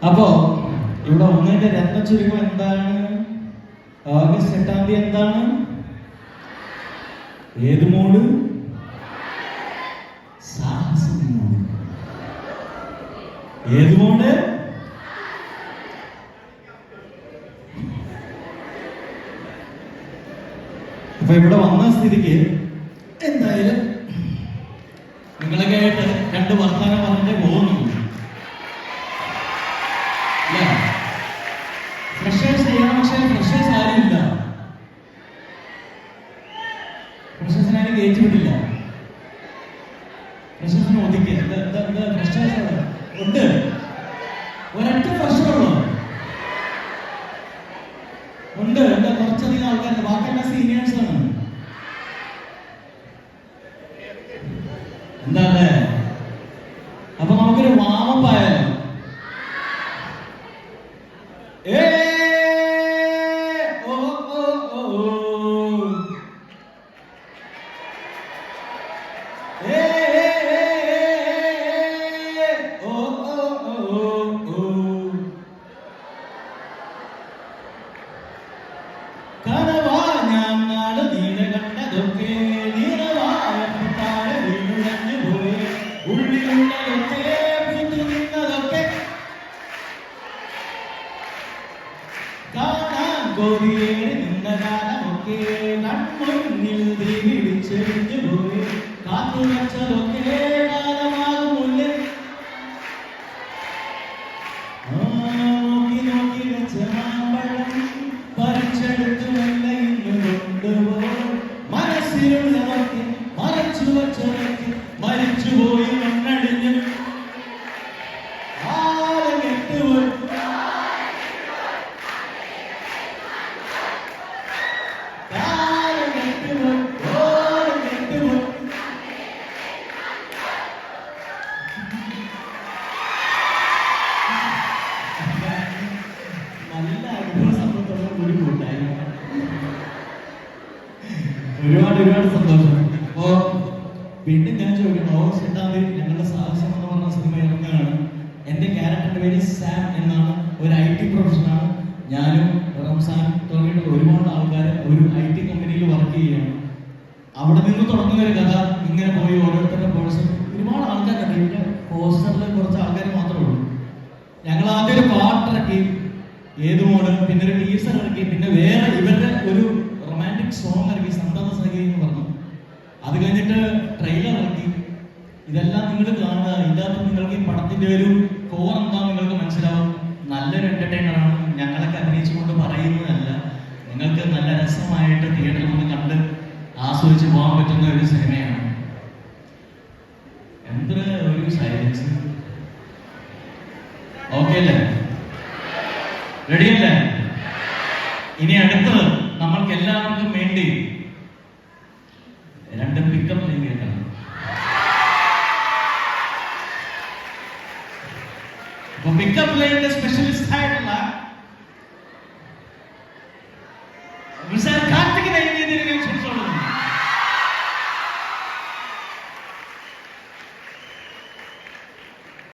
അപ്പോ ഇവിടെ ഒന്നിന്റെ രത്ന ചുരുക്കം എന്താണ്? ഓഗസ്റ്റ് 8 എന്താണ്? ഏത് മൂഡ്? സാഹസം മൂഡ്. ഏത് മൂഡ്? അപ്പൊ ഇവിടെ വന്ന സ്ഥിതിക്ക് എന്തായാലും നിങ്ങളൊക്കെ ആയിട്ട് രണ്ട് വർത്തമാനം പറഞ്ഞിട്ടേ പോകുന്നു. ഫ്രഷേഴ്സ് ചെയ്യണം, പക്ഷേ ഫ്രഷേഴ്സ് ആരും ഇല്ല. ഫ്രഷേഴ്സിനെ ആരും കയറ്റി വിട്ടില്ല. ഫ്രഷേഴ്സിനെ ഒതുക്കുക. ഫ്രഷേഴ്സ് ഉണ്ട്, ഒരൊറ്റ ഫ്രഷറുള്ളൂ ഉണ്ട്. കുറച്ചധികം ആൾക്കാരുണ്ട്, ബാക്കിയെല്ലാം സീനിയേഴ്സ് ആണ്. എന്താണ്? അപ്പൊ നമുക്കൊരു വാമപ്പായാലോ? കൺമുന്നിൽ തിരിച്ചെറിഞ്ഞു പോയി കാത്തുവച്ചതൊക്കെ കാലമാകും മുന്നിൽ നോക്കി നോക്കി വെച്ച മാമ്പഴം പറിച്ചെടുത്തു ഇന്ന് കൊണ്ടുപോയി മനസ്സിലുള്ളതൊക്കെ മറച്ചു വച്ചതൊക്കെ മരിച്ചുപോയി മണ്ണടിഞ്ഞു ഒരുപാട് സന്തോഷം. അപ്പോ വീണ്ടും ഞാൻ ചോദിക്കണം, ഓഗസ്റ്റ് 8 ഞങ്ങളുടെ സാഹസം എന്ന് പറഞ്ഞ സിനിമ ഇറങ്ങുകയാണ്. എന്റെ ക്യാരക്ടറിന്റെ പേര് സാം എന്നാണ്. ഒരു IT പ്രൊഫഷനാണ്. ഞാനും റംസാൻ തുടങ്ങിയിട്ട് ഒരുപാട് ആൾക്കാർ ഒരു IT കമ്പനിയിൽ വർക്ക് ചെയ്യുകയാണ്. അവിടെ നിന്ന് തുടങ്ങുന്ന ഒരു കഥ ഇങ്ങനെ പോയി ഓരോരുത്തരുടെ പേഴ്സൺ ഒരുപാട് ആൾക്കാരുണ്ട്. ഇതിന്റെ പോസ്റ്ററിൽ കുറച്ച് ആൾക്കാർ മാത്രമേ ഉള്ളൂ. ഞങ്ങൾ ആദ്യം ഒരു പാട്ടിറക്കി, ഏത് മോഡ്, പിന്നെ ഒരു ടീസർ ഇറക്കി, പിന്നെ വേറെ ഇവരുടെ ഒരു റൊമാൻറ്റിക് സോങ് ഇറക്കി, സന്താന സഖി എന്ന് പറഞ്ഞു. അത് കഴിഞ്ഞിട്ട് ട്രെയിലർ ഇറക്കി. ഇതെല്ലാം നിങ്ങൾ കാണുക. ഇതിനകത്ത് നിങ്ങൾക്ക് ഈ പടത്തിന്റെ ഒരു കോർ എന്താണെന്ന് നിങ്ങൾക്ക് മനസ്സിലാവും. നല്ലൊരു എന്റർടൈനർ ആണ്. ഞങ്ങളൊക്കെ അഭിനയിച്ചുകൊണ്ട് പറയുന്നതല്ല, നിങ്ങൾക്ക് നല്ല രസമായിട്ട് തിയേറ്ററിൽ നിന്ന് കണ്ട് ആസ്വദിച്ച് പോകാൻ പറ്റുന്ന ഒരു സിനിമയാണ്. എന്തൊരു ഒരു സൈലൻസ്. ഓക്കെ അല്ലേ? റെഡിയല്ലേ? ഇനി അടുത്തത് നമ്മൾക്ക് എല്ലാവർക്കും വേണ്ടി രണ്ട് പിക്കപ്പ് ലൈൻ കേൾക്കണം. പിക്കപ്പ് ലൈനിന്റെ സ്പെഷ്യലിസ്റ്റ് ആയിട്ടുള്ള